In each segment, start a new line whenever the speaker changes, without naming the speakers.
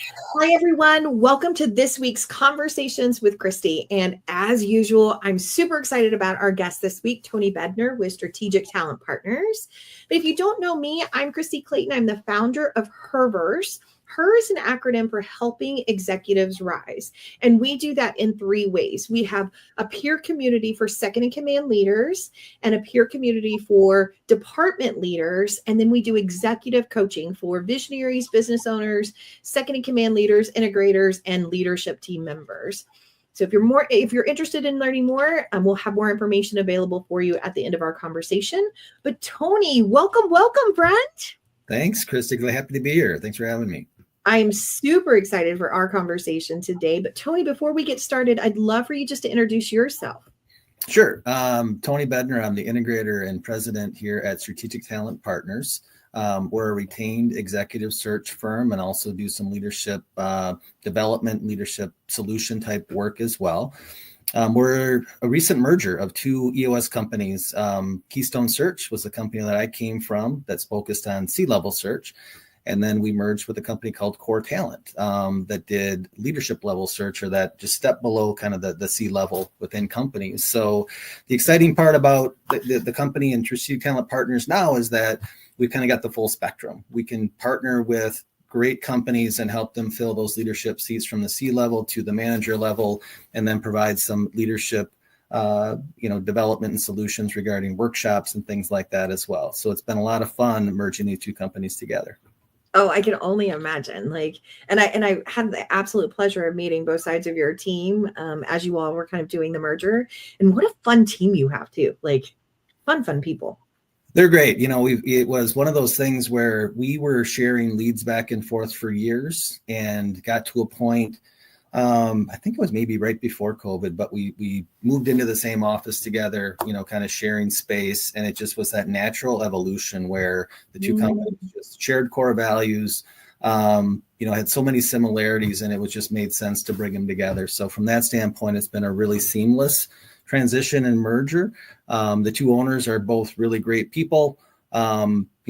Hi, everyone. Welcome to this week's Conversations with Kristie. And as usual, I'm super excited about our guest this week, Tony Bednar with Strategic Talent Partners. But if you don't know me, I'm Kristie Clayton. I'm the founder of HERverse. HER is an acronym for Helping Executives Rise. And we do that in three ways. We have a peer community for second in command leaders and a peer community for department leaders. And then we do executive coaching for visionaries, business owners, second in command leaders, integrators, and leadership team members. So if you're interested in learning more, we'll have more information available for you at the end of our conversation. But Tony, welcome, friend.
Thanks, Kristie. Happy to be here. Thanks for having me.
I'm super excited for our conversation today. But Tony, before we get started, I'd love for you just to introduce yourself.
Sure. Tony Bednar. I'm the integrator and president here at Strategic Talent Partners. We're a retained executive search firm and also do some leadership development, leadership solution type work as well. We're a recent merger of two EOS companies. Keystone Search was the company that I came from that's focused on C-level search. And then we merged with a company called Core Talent that did leadership level search, or that just stepped below kind of the C-level within companies. So the exciting part about the company and Strategic Talent Partners now is that we've kind of got the full spectrum. We can partner with great companies and help them fill those leadership seats from the C-level to the manager level, and then provide some leadership development and solutions regarding workshops and things like that as well. So it's been a lot of fun merging these two companies together.
Oh, I can only imagine. And I had the absolute pleasure of meeting both sides of your team as you all were kind of doing the merger. And what a fun team you have too. Fun people.
They're great. It was one of those things where we were sharing leads back and forth for years and got to a point. I think it was maybe right before COVID, but we moved into the same office together, kind of sharing space. And it just was that natural evolution where the two companies just shared core values, had so many similarities, and it was just made sense to bring them together. So from that standpoint, it's been a really seamless transition and merger. The two owners are both really great people.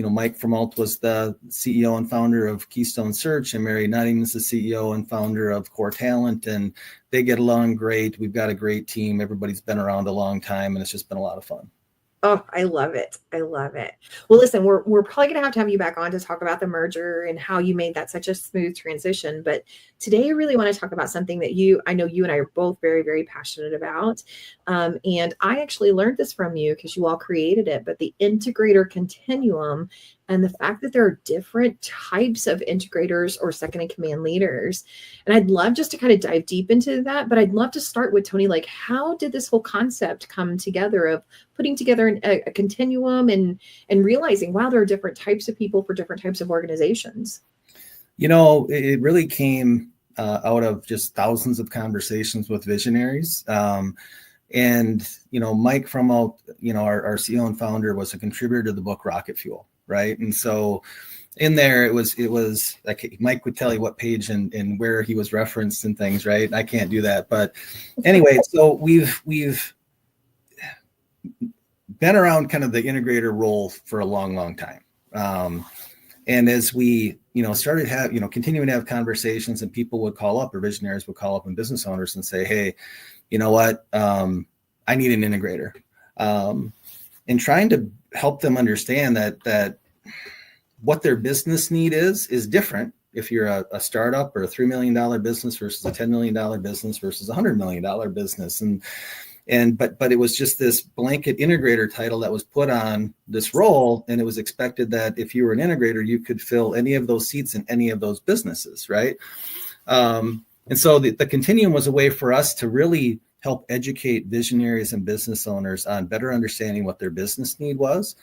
Mike Fromalt was the CEO and founder of Keystone Search, and Mary Nutting is the CEO and founder of Core Talent, and they get along great. We've got a great team. Everybody's been around a long time, and it's just been a lot of fun.
Oh, I love it. Well, listen, we're probably going to have you back on to talk about the merger and how you made that such a smooth transition. But today I really want to talk about something that I know you and I are both very, very passionate about. And I actually learned this from you because you all created it, but the Integrator Continuum and the fact that there are different types of integrators or second in command leaders. And I'd love just to kind of dive deep into that, but I'd love to start with Tony, how did this whole concept come together of putting together a continuum and realizing, wow, there are different types of people for different types of organizations?
It really came out of just thousands of conversations with visionaries. And Mike Fromalt, our CEO and founder, was a contributor to the book Rocket Fuel. Right. And so in there, it was like Mike would tell you what page and where he was referenced and things. Right. I can't do that. But anyway, so we've been around kind of the integrator role for a long, long time. And as we, started continuing to have conversations, and people would call up, or visionaries would call up, and business owners and say, hey, you know what? I need an integrator. And trying to help them understand that what their business need is different if you're a startup or a $3 million business versus a $10 million business versus a $100 million business. But it was just this blanket integrator title that was put on this role. And it was expected that if you were an integrator, you could fill any of those seats in any of those businesses. Right. And so the continuum was a way for us to really help educate visionaries and business owners on better understanding what their business need was.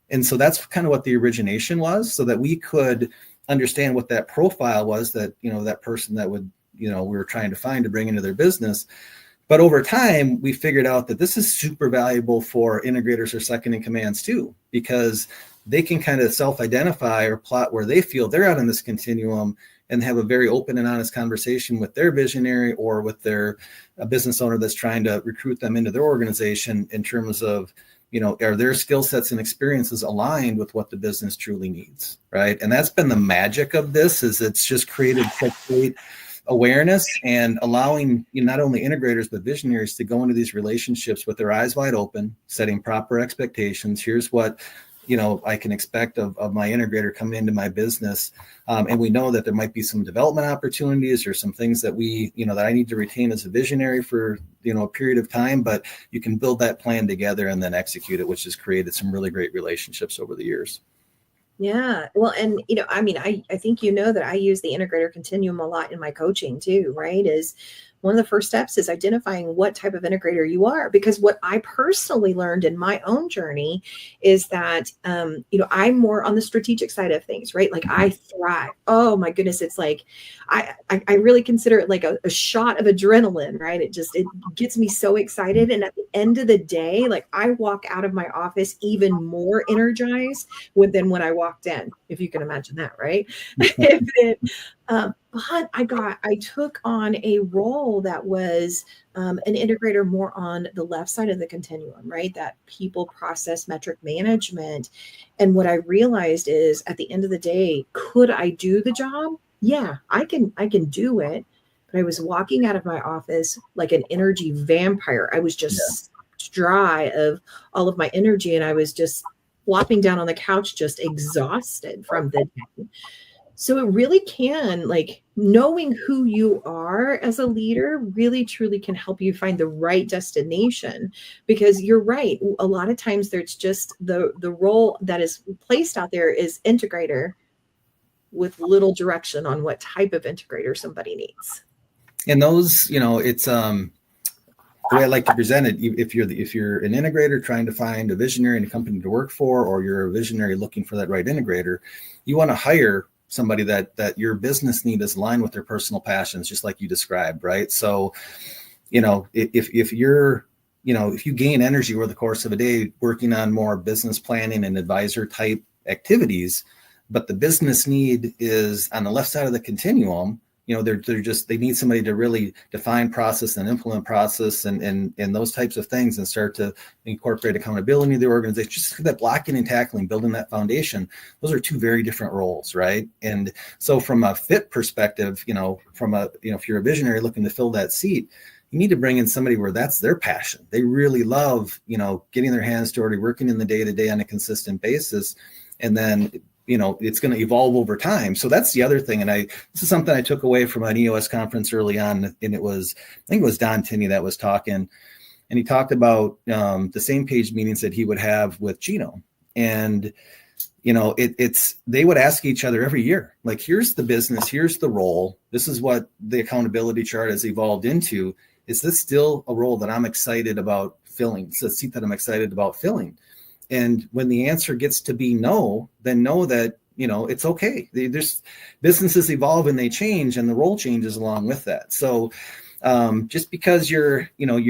And so that's kind of what the origination was, so that we could understand what that profile was that, that person that would, we were trying to find to bring into their business. But over time, we figured out that this is super valuable for integrators or second in commands too, because they can kind of self-identify or plot where they feel they're out in this continuum and have a very open and honest conversation with their visionary or with their business owner that's trying to recruit them into their organization in terms of, are their skill sets and experiences aligned with what the business truly needs, right? And that's been the magic of this, is it's just created such great awareness and allowing not only integrators but visionaries to go into these relationships with their eyes wide open, setting proper expectations. Here's what I can expect of my integrator coming into my business. And we know that there might be some development opportunities or some things that that I need to retain as a visionary for, a period of time, but you can build that plan together and then execute it, which has created some really great relationships over the years.
Yeah. Well, and, I think that I use the Integrator Continuum a lot in my coaching too, right? Is one of the first steps is identifying what type of integrator you are, because what I personally learned in my own journey is that, I'm more on the strategic side of things, right? Like I thrive. Oh my goodness. It's like, I really consider it like a shot of adrenaline, right? It gets me so excited. And at the end of the day, like I walk out of my office even more energized than when I walked in, if you can imagine that, right? But I took on a role that was an integrator more on the left side of the continuum, right? That people, process, metric management. And what I realized is at the end of the day, could I do the job? Yeah, I can do it. But I was walking out of my office like an energy vampire. I was just dry of all of my energy. And I was just flopping down on the couch, just exhausted from the day. So it really can, like, knowing who you are as a leader really truly can help you find the right destination, because you're right. A lot of times there's just the role that is placed out there is integrator with little direction on what type of integrator somebody needs.
And those, it's the way I like to present it. If you're an integrator trying to find a visionary and a company to work for, or you're a visionary looking for that right integrator, you want to hire somebody that your business need is aligned with their personal passions, just like you described, right? So, if you're, if you gain energy over the course of a day working on more business planning and advisor type activities, but the business need is on the left side of the continuum, they need somebody to really define process and implement process and those types of things, and start to incorporate accountability into the organization. Just that blocking and tackling, building that foundation, those are two very different roles, right? And so from a fit perspective, if you're a visionary looking to fill that seat, you need to bring in somebody where that's their passion. They really love, getting their hands dirty, working in the day-to-day on a consistent basis. And then it's going to evolve over time. So that's the other thing. And this is something I took away from an EOS conference early on. And I think it was Don Tinney that was talking, and he talked about the same page meetings that he would have with Gino. And, they would ask each other every year, like, here's the business, here's the role. This is what the accountability chart has evolved into. Is this still a role that I'm excited about filling? It's a seat that I'm excited about filling. And when the answer gets to be no, then know that, it's okay. There's businesses evolve and they change, and the role changes along with that. So just because you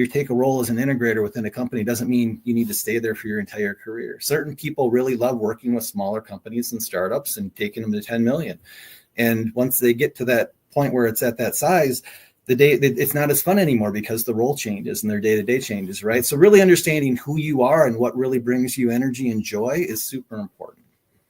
take a role as an integrator within a company doesn't mean you need to stay there for your entire career. Certain people really love working with smaller companies and startups and taking them to 10 million. And once they get to that point where it's at that size, it's not as fun anymore because the role changes and their day-to-day changes, right? So really understanding who you are and what really brings you energy and joy is super important.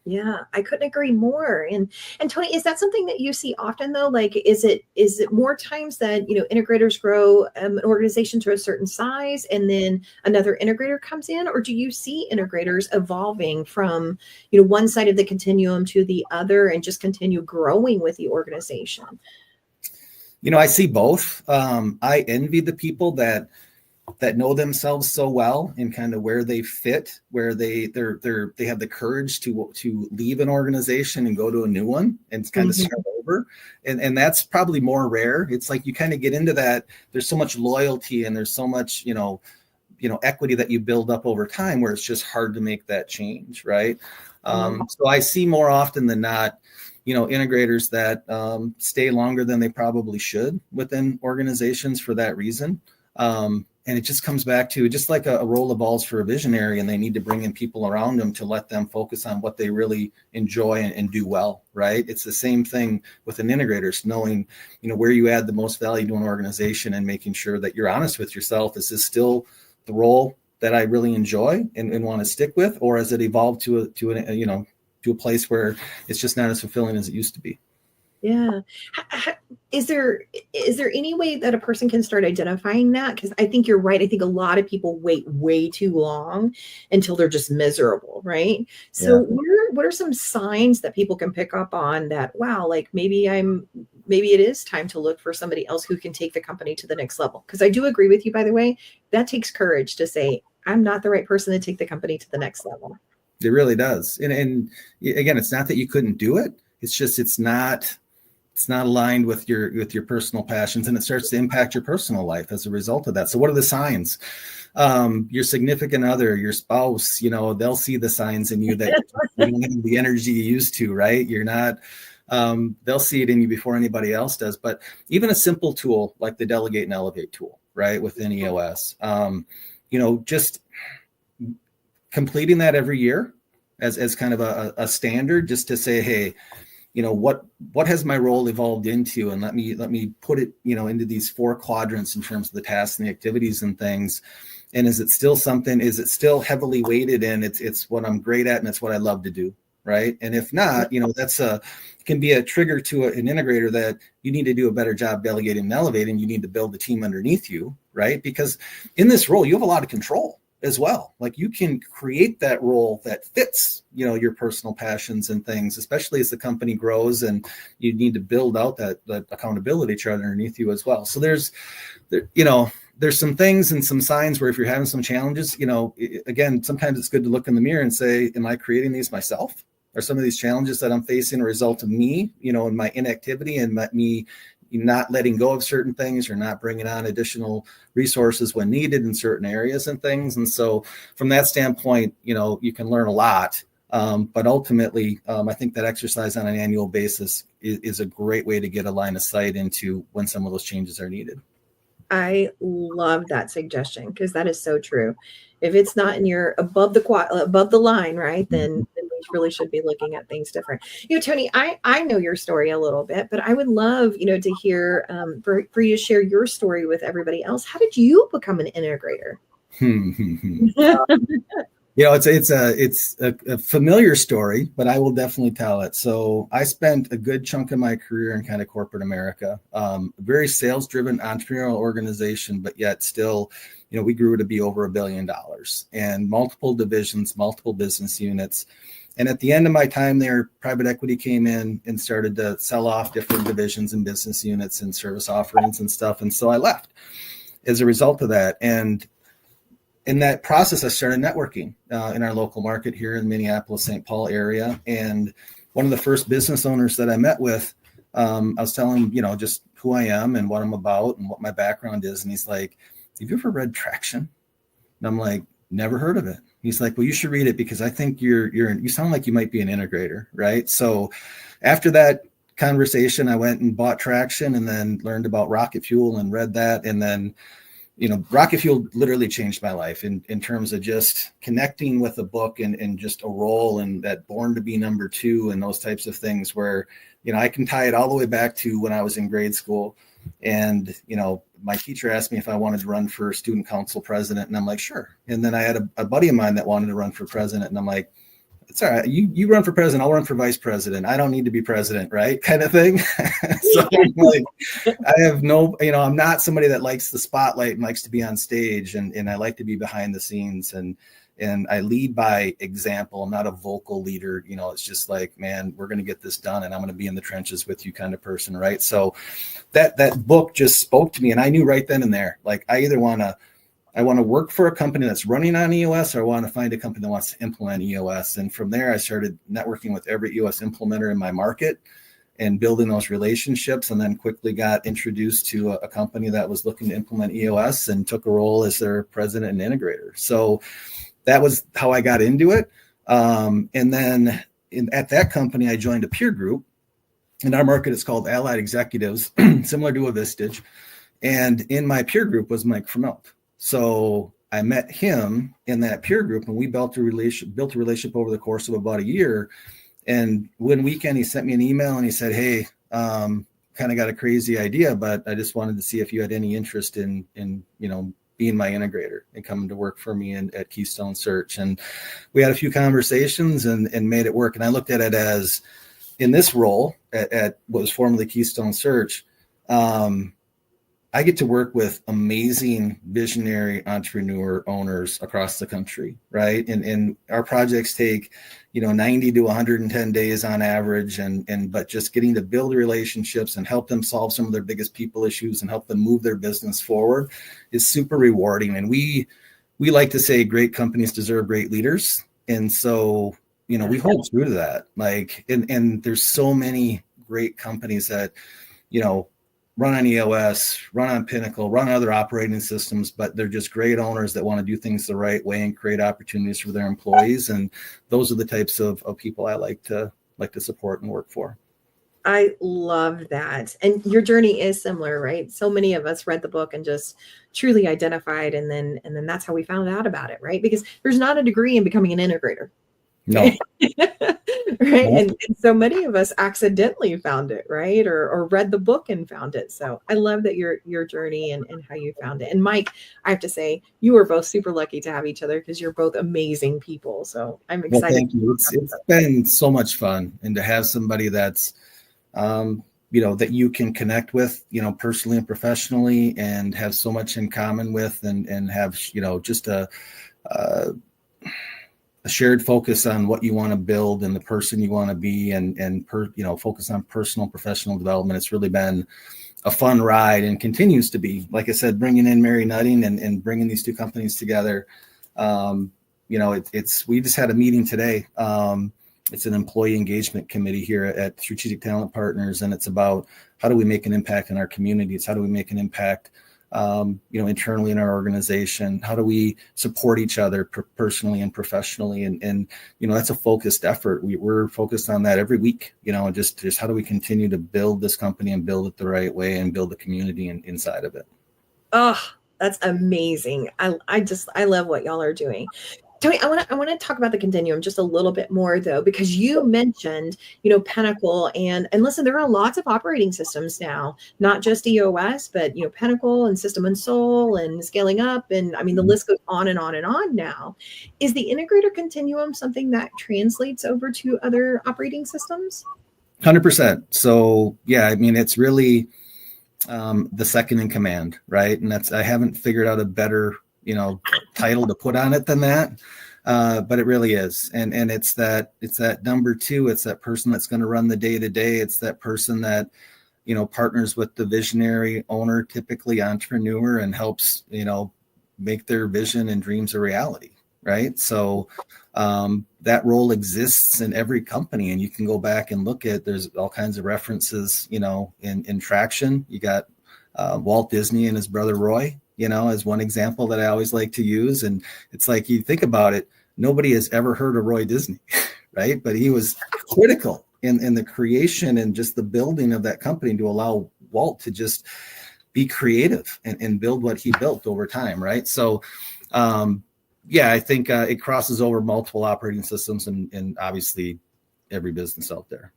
Yeah, I couldn't agree more. And Tony, is that something that you see often though? Like, is it more times that, integrators grow an organization to a certain size and then another integrator comes in, or do you see integrators evolving from, one side of the continuum to the other and just continue growing with the organization?
I see both. I envy the people that know themselves so well and kind of where they fit, where they have the courage to leave an organization and go to a new one and kind of start over. And that's probably more rare. It's like you kind of get into that. There's so much loyalty and there's so much, equity that you build up over time where it's just hard to make that change, right? So I see more often than not, integrators that stay longer than they probably should within organizations for that reason. And it just comes back to just like a roll of balls for a visionary, and they need to bring in people around them to let them focus on what they really enjoy and do well, right? It's the same thing with an integrator, knowing, where you add the most value to an organization and making sure that you're honest with yourself. Is this still the role that I really enjoy and want to stick with, or has it evolved to a place where it's just not as fulfilling as it used to be?
Yeah. Is there any way that a person can start identifying that? Because I think you're right. I think a lot of people wait way too long until they're just miserable, right? So what are some signs that people can pick up on that, wow, like maybe it is time to look for somebody else who can take the company to the next level? Because I do agree with you, by the way, that takes courage to say, I'm not the right person to take the company to the next level.
It really does. And again, it's not that you couldn't do it. It's just, it's not aligned with your personal passions, and it starts to impact your personal life as a result of that. So what are the signs? Your significant other, your spouse, they'll see the signs in you that you don't have the energy you used to, right? You're not, they'll see it in you before anybody else does. But even a simple tool like the Delegate and Elevate tool, right, within EOS, just completing that every year as kind of a standard, just to say, hey, what has my role evolved into, and let me put it, into these 4 quadrants in terms of the tasks and the activities and things. And is it still heavily weighted in it's what I'm great at and it's what I love to do, right? And if not, that's can be a trigger to an integrator that you need to do a better job delegating and elevating. You need to build a team underneath you, right? Because in this role, you have a lot of control as well. Like, you can create that role that fits, your personal passions and things, especially as the company grows, and you need to build out that accountability chart underneath you as well. So there's some things and some signs where if you're having some challenges, again, sometimes it's good to look in the mirror and say, am I creating these myself? Are some of these challenges that I'm facing a result of me, and my inactivity and me not letting go of certain things, or not bringing on additional resources when needed in certain areas and things? And so from that standpoint, you can learn a lot. But ultimately, I think that exercise on an annual basis is a great way to get a line of sight into when some of those changes are needed.
I love that suggestion, because that is so true. If it's not in your above the line, right, then we really should be looking at things different. Tony, I know your story a little bit, but I would love, to hear for you to share your story with everybody else. How did you become an integrator?
It's a familiar story, but I will definitely tell it. So I spent a good chunk of my career in kind of corporate America, very sales-driven entrepreneurial organization, but yet still, we grew to be over $1 billion and multiple divisions, multiple business units. And at the end of my time there, private equity came in and started to sell off different divisions and business units and service offerings and stuff. And so I left as a result of that. And in that process, I started networking in our local market here in Minneapolis, St. Paul area. And one of the first business owners that I met with, I was telling him, just who I am and what I'm about and what my background is. And he's like, have you ever read Traction? And I'm like, never heard of it. He's like, well, you should read it, because I think you sound like you might be an integrator, right? So after that conversation, I went and bought Traction, and then learned about Rocket Fuel and read that. And then, Rocket Fuel literally changed my life in terms of just connecting with a book and just a role, and that Born to Be Number 2 and those types of things where, I can tie it all the way back to when I was in grade school. And, my teacher asked me if I wanted to run for student council president, and I'm like, sure. And then I had a buddy of mine that wanted to run for president, and I'm like, it's all right. You run for president, I'll run for vice president. I don't need to be president, right? Kind of thing. So I'm like, I have no, I'm not somebody that likes the spotlight and likes to be on stage, and I like to be behind the scenes, and I lead by example. I'm not a vocal leader. It's just like, man, we're going to get this done, and I'm going to be in the trenches with you kind of person, right? So that book just spoke to me, and I knew right then and there, like, I either want to work for a company that's running on EOS, or I want to find a company that wants to implement EOS. And from there, I started networking with every EOS implementer in my market and building those relationships, and then quickly got introduced to a company that was looking to implement EOS, and took a role as their president and integrator. So that was how I got into it. And then at that company, I joined a peer group. In our market, it's called Allied Executives, similar to a Vistage. And in my peer group was Mike Vermelt. So I met him in that peer group, and we built a relationship over the course of about a year. And one weekend, he sent me an email and he said, hey, kind of got a crazy idea, but I just wanted to see if you had any interest in being my integrator and coming to work for me at Keystone Search. And we had a few conversations and made it work. And I looked at it as, in this role at what was formerly Keystone Search, I get to work with amazing visionary entrepreneur owners across the country, right? And our projects take, 90 to 110 days on average, but just getting to build relationships and help them solve some of their biggest people issues and help them move their business forward is super rewarding. And we like to say great companies deserve great leaders. And so, we hold true to that. Like, and there's so many great companies that, run on EOS, run on Pinnacle, run other operating systems, but they're just great owners that want to do things the right way and create opportunities for their employees. And those are the types of people I like to support and work for.
I love that. And your journey is similar, right? So many of us read the book and just truly identified. And then that's how we found out about it, right? Because there's not a degree in becoming an integrator.
No.
Right. No. And so many of us accidentally found it, right? Or read the book and found it. So I love that your journey and how you found it. And Mike, I have to say, you are both super lucky to have each other because you're both amazing people. So I'm excited.
Well, thank you. It's been so much fun. And to have somebody that's, that you can connect with, personally and professionally, and have so much in common with, and have, just a shared focus on what you want to build and the person you want to be, and focus on personal professional development. It's really been a fun ride and continues to be. Like I said, bringing in Mary Nutting and bringing these two companies together. We just had a meeting today. It's an employee engagement committee here at Strategic Talent Partners, and it's about how do we make an impact in our communities? How do we make an impact internally in our organization? How do we support each other personally and professionally? And that's a focused effort. We're focused on that every week, just how do we continue to build this company and build it the right way and build the community inside of it.
Oh, that's amazing. I love what y'all are doing. Tony, I want to talk about the continuum just a little bit more though, because you mentioned, Pinnacle and listen, there are lots of operating systems now, not just EOS, but, Pinnacle and System and Soul and Scaling Up. And I mean, the list goes on and on and on now. Is the Integrator Continuum something that translates over to other operating systems?
100%. So yeah, I mean, it's really the second in command, right? And I haven't figured out a better title to put on it than that. But it really is. And it's that number two, it's that person that's going to run the day to day. It's that person that, partners with the visionary owner, typically entrepreneur, and helps, make their vision and dreams a reality. Right. So that role exists in every company, and you can go back and look at, there's all kinds of references, in Traction. You got Walt Disney and his brother Roy, as one example that I always like to use. And it's like, you think about it, nobody has ever heard of Roy Disney, right? But he was critical in the creation and just the building of that company to allow Walt to just be creative and build what he built over time, right? So, I think it crosses over multiple operating systems and obviously every business out there.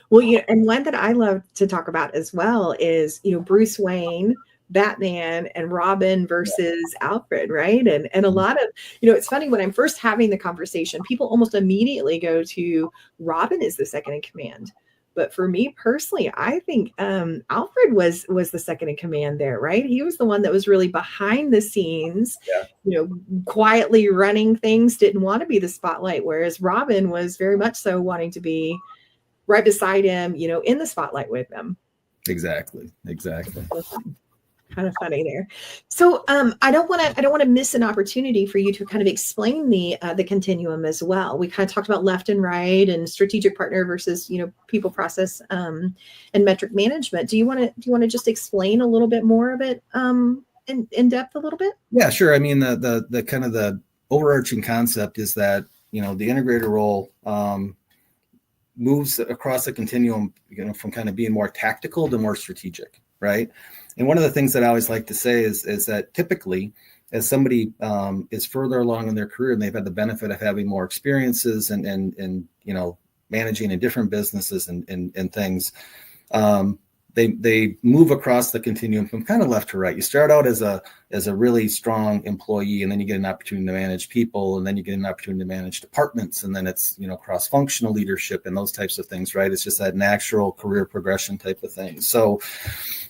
Well, and one that I love to talk about as well is, Bruce Wayne, Batman, and Robin versus Alfred, right? And a lot of, it's funny, when I'm first having the conversation, people almost immediately go to Robin is the second in command. But for me personally, I think Alfred was the second in command there, right? He was the one that was really behind the scenes, quietly running things, didn't want to be the spotlight, whereas Robin was very much so wanting to be right beside him, in the spotlight with him.
Exactly.
Kind of funny there. So I don't want to miss an opportunity for you to kind of explain the continuum as well. We kind of talked about left and right and strategic partner versus people, process, and metric management. Do you want to just explain a little bit more of it in depth a little bit?
Yeah, sure. I mean, the kind of the overarching concept is that the integrator role moves across the continuum, from kind of being more tactical to more strategic, right? And one of the things that I always like to say is that typically, as somebody is further along in their career and they've had the benefit of having more experiences and managing in different businesses and things, they move across the continuum from kind of left to right. You start out as a really strong employee, and then you get an opportunity to manage people, and then you get an opportunity to manage departments, and then it's, you know, cross-functional leadership and those types of things, right? It's just that natural career progression type of thing. So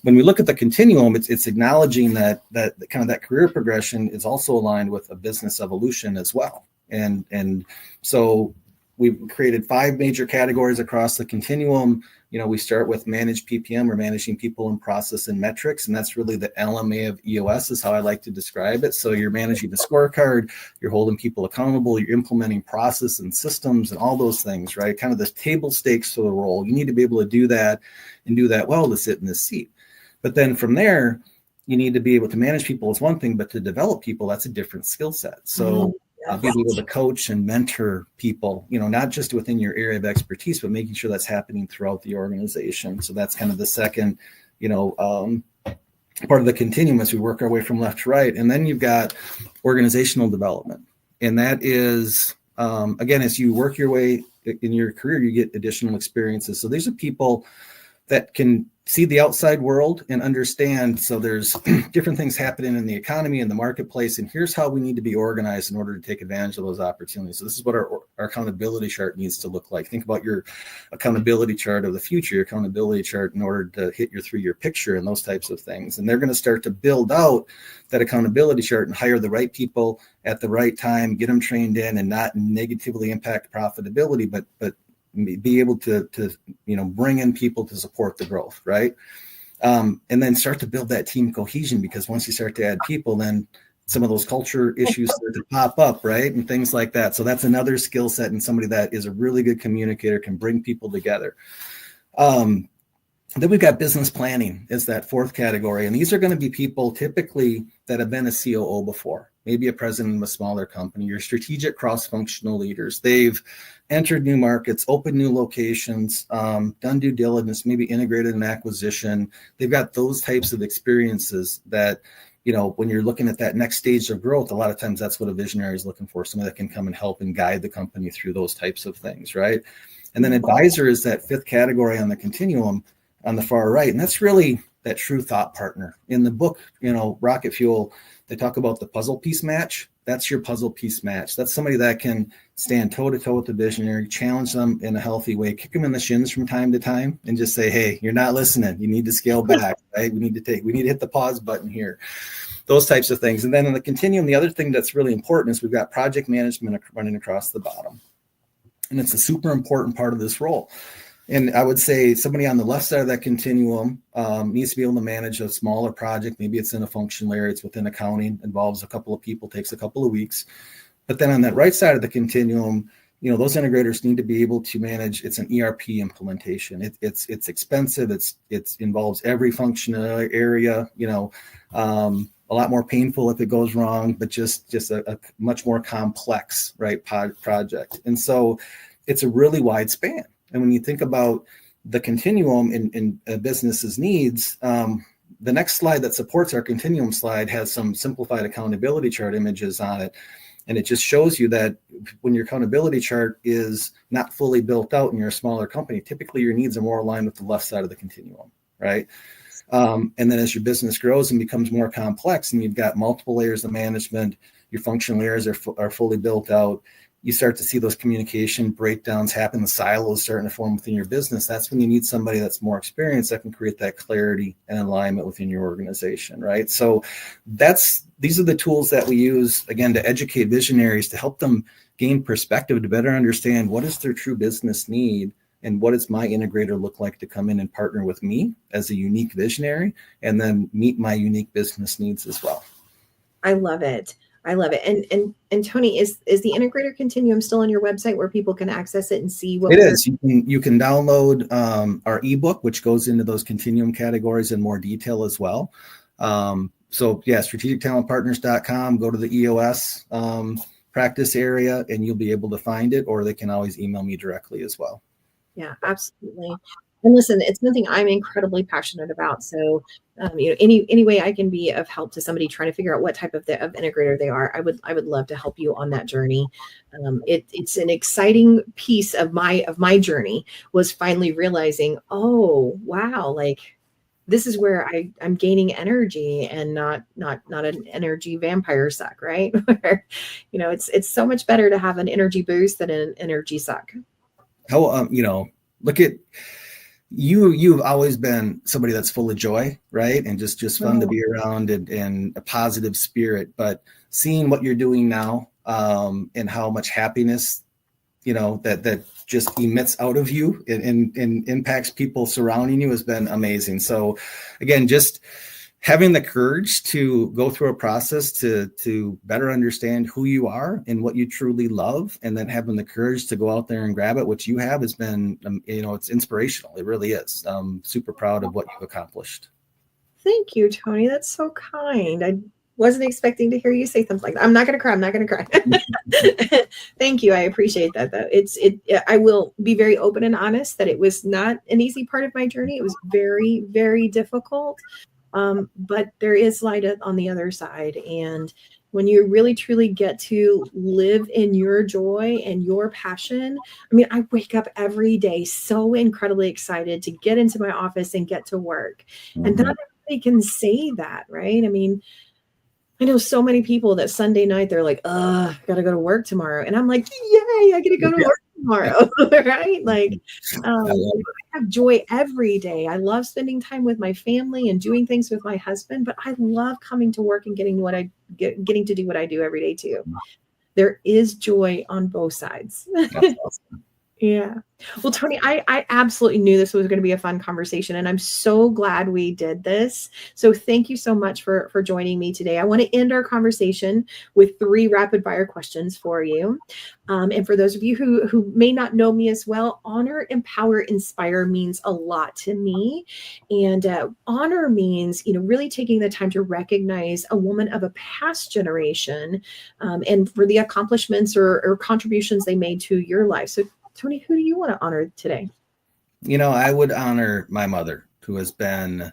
when we look at the continuum, it's acknowledging that kind of that career progression is also aligned with a business evolution as well. And so we've created 5 major categories across the continuum. You know, we start with managed PPM, or managing people and process and metrics. And that's really the LMA of EOS is how I like to describe it. So you're managing the scorecard, you're holding people accountable, you're implementing process and systems and all those things, right? Kind of the table stakes for the role. You need to be able to do that and do that well to sit in this seat. But then from there, you need to be able to manage people is one thing, but to develop people, that's a different skill set. So being able to coach and mentor people, you know, not just within your area of expertise, but making sure that's happening throughout the organization. So that's kind of the second, you know, part of the continuum as we work our way from left to right. And then you've got organizational development. And that is, again, as you work your way in your career, you get additional experiences. So these are people that can see the outside world and understand. So there's different things happening in the economy and the marketplace, and here's how we need to be organized in order to take advantage of those opportunities. So this is what our accountability chart needs to look like. Think about your accountability chart of the future, your accountability chart in order to hit your 3-year picture and those types of things. And they're going to start to build out that accountability chart and hire the right people at the right time, get them trained in, and not negatively impact profitability, but be able to you know, bring in people to support the growth, right? And then start to build that team cohesion, because once you start to add people, then some of those culture issues start to pop up, right? And things like that. So that's another skill set, and somebody that is a really good communicator, can bring people together. Then we've got business planning is that 4th category. And these are going to be people typically that have been a COO before, maybe a president of a smaller company, your strategic cross-functional leaders. They've entered new markets, opened new locations, done due diligence, maybe integrated an acquisition. They've got those types of experiences that, you know, when you're looking at that next stage of growth, a lot of times that's what a visionary is looking for, somebody that can come and help and guide the company through those types of things, right? And then advisor is that 5th category on the continuum on the far right. And that's really that true thought partner. In the book, you know, Rocket Fuel, they talk about the puzzle piece match. That's your puzzle piece match. That's somebody that can stand toe to toe with the visionary, challenge them in a healthy way, kick them in the shins from time to time, and just say, hey, you're not listening. You need to scale back, right? We need to hit the pause button here. Those types of things. And then in the continuum, the other thing that's really important is we've got project management running across the bottom. And it's a super important part of this role. And I would say somebody on the left side of that continuum needs to be able to manage a smaller project. Maybe it's in a functional area, it's within accounting, involves a couple of people, takes a couple of weeks. But then on that right side of the continuum, you know, those integrators need to be able to manage. It's an ERP implementation. It's expensive. It involves every functional area. You know, a lot more painful if it goes wrong, but just a much more complex, right, project. And so it's a really wide span. And when you think about the continuum in a business's needs, the next slide that supports our continuum slide has some simplified accountability chart images on it. And it just shows you that when your accountability chart is not fully built out and you're a smaller company, typically your needs are more aligned with the left side of the continuum, right? And then as your business grows and becomes more complex and you've got multiple layers of management, your functional areas are fully built out, you start to see those communication breakdowns happen, the silos starting to form within your business. That's when you need somebody that's more experienced that can create that clarity and alignment within your organization, right? So these are the tools that we use, again, to educate visionaries, to help them gain perspective, to better understand what is their true business need and what does my integrator look like to come in and partner with me as a unique visionary and then meet my unique business needs as well.
I love it. I love it. And Tony, is the Integrator Continuum still on your website where people can access it and see what
it is? You can download our ebook, which goes into those continuum categories in more detail as well. So yeah, strategictalentpartners.com, go to the EOS practice area and you'll be able to find it, or they can always email me directly as well.
Yeah, absolutely. And listen, it's something I'm incredibly passionate about. So, any way I can be of help to somebody trying to figure out what type of integrator they are, I would love to help you on that journey. It's an exciting piece of my journey was finally realizing, oh, wow, like this is where I'm gaining energy and not an energy vampire suck, right? Where, it's so much better to have an energy boost than an energy suck.
How, look at you've always been somebody that's full of joy, right? And just fun to be around and a positive spirit, but seeing what you're doing now, and how much happiness, that just emits out of you and impacts people surrounding you has been amazing. So again, just having the courage to go through a process to better understand who you are and what you truly love, and then having the courage to go out there and grab it, which you have, has been, it's inspirational. It really is. I'm super proud of what you've accomplished.
Thank you, Tony. That's so kind. I wasn't expecting to hear you say something like that. I'm not going to cry. Thank you. I appreciate that, though. I will be very open and honest that it was not an easy part of my journey. It was very, very difficult. But there is light on the other side. And when you really, truly get to live in your joy and your passion, I wake up every day so incredibly excited to get into my office and get to work. Mm-hmm. And not everybody can say that, right? I know so many people that Sunday night, they're like, I got to go to work tomorrow. And I'm like, yay, I get to go to work tomorrow, right? Like, I have joy every day. I love spending time with my family and doing things with my husband, but I love coming to work and getting to do what I do every day too. There is joy on both sides. That's awesome. Yeah. Well, Tony, I absolutely knew this was going to be a fun conversation, and I'm so glad we did this. So thank you so much for joining me today. I want to end our conversation with 3 rapid fire questions for you. And for those of you who may not know me as well, honor, empower, inspire means a lot to me. And honor means, really taking the time to recognize a woman of a past generation, and for the accomplishments or contributions they made to your life. So Tony, who do you want to honor today?
I would honor my mother, who has been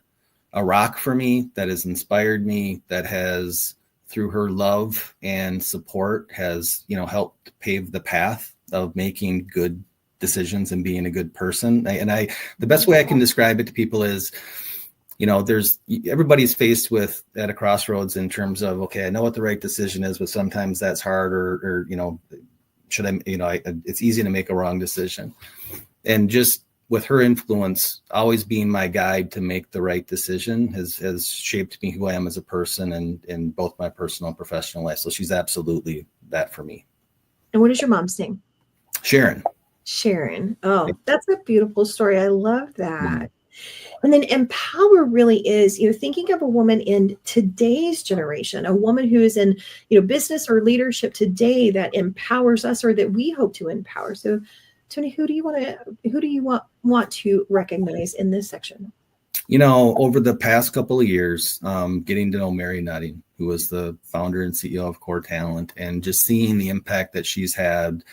a rock for me, that has inspired me, that has, through her love and support, has, helped pave the path of making good decisions and being a good person. The best way I can describe it to people is, everybody's faced with at a crossroads in terms of, okay, I know what the right decision is, but sometimes that's hard, or it's easy to make a wrong decision. And just with her influence, always being my guide to make the right decision has shaped me who I am as a person, and in both my personal and professional life. So she's absolutely that for me.
And what is your mom's name?
Sharon.
Oh, that's a beautiful story. I love that. Mm-hmm. And then empower really is, thinking of a woman in today's generation, a woman who is in, business or leadership today that empowers us, or that we hope to empower. So, Tony, who do you want to recognize in this section?
Over the past couple of years, getting to know Mary Nutting, who was the founder and CEO of Core Talent, and just seeing the impact that she's had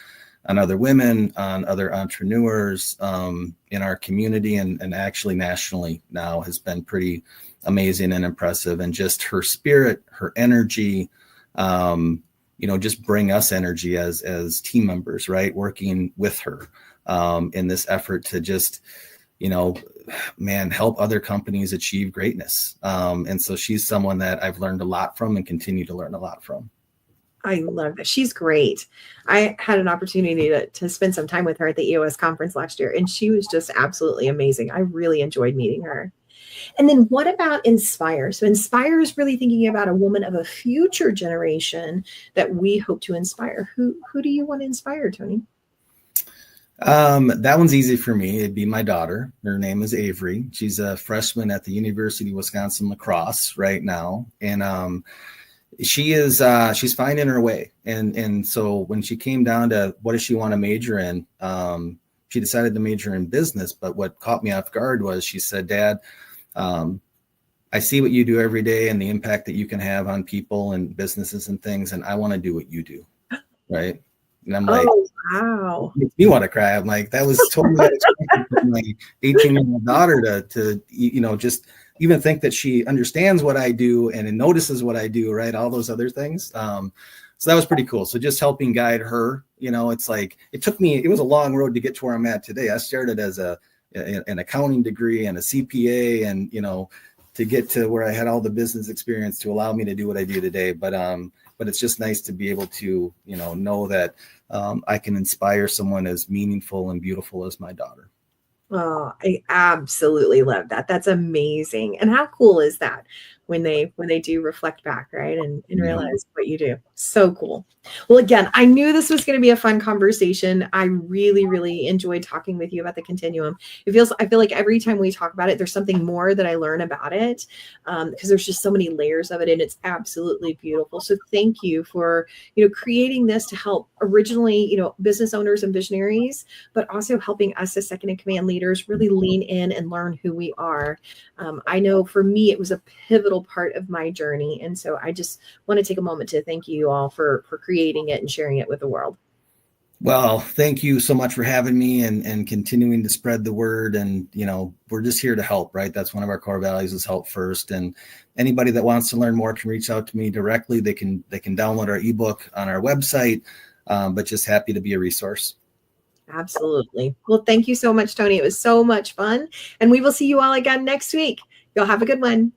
on other women, on other entrepreneurs, in our community, and actually nationally now, has been pretty amazing and impressive. And just her spirit, her energy, just bring us energy as team members, right? Working with her in this effort to just, help other companies achieve greatness. And so she's someone that I've learned a lot from and continue to learn a lot from.
I love that. She's great. I had an opportunity to spend some time with her at the EOS conference last year, and she was just absolutely amazing. I really enjoyed meeting her. And then what about inspire? So inspire is really thinking about a woman of a future generation that we hope to inspire. Who do you want to inspire, Tony?
That one's easy for me. It'd be my daughter. Her name is Avery. She's a freshman at the University of Wisconsin Lacrosse right now. And, she's finding her way. And so when she came down to what does she want to major in, she decided to major in business. But what caught me off guard was she said, Dad, I see what you do every day and the impact that you can have on people and businesses and things. And I want to do what you do. Right. And I'm like,
oh, wow.
It makes me want to cry. I'm like, that was totally unexpected from my 18-year-old daughter to just even think that she understands what I do and notices what I do, right? All those other things. So that was pretty cool. So just helping guide her, it's like, it was a long road to get to where I'm at today. I started as a an accounting degree and a CPA, and, to get to where I had all the business experience to allow me to do what I do today. But it's just nice to be able to, know that I can inspire someone as meaningful and beautiful as my daughter.
Oh, I absolutely love that. That's amazing. And how cool is that when they do reflect back, right? And realize what you do. So cool. Well, again, I knew this was going to be a fun conversation. I really, really enjoyed talking with you about the continuum. I feel like every time we talk about it, there's something more that I learn about it, because there's just so many layers of it, and it's absolutely beautiful. So thank you for, creating this to help originally, business owners and visionaries, but also helping us as second in command leaders really lean in and learn who we are. I know for me, it was a pivotal part of my journey. And so I just want to take a moment to thank you all for creating it and sharing it with the world.
Well, thank you so much for having me and continuing to spread the word. And, we're just here to help, right? That's one of our core values, is help first. And anybody that wants to learn more can reach out to me directly. They can download our ebook on our website, but just happy to be a resource.
Absolutely. Well, thank you so much, Tony. It was so much fun. And we will see you all again next week. You'll have a good one.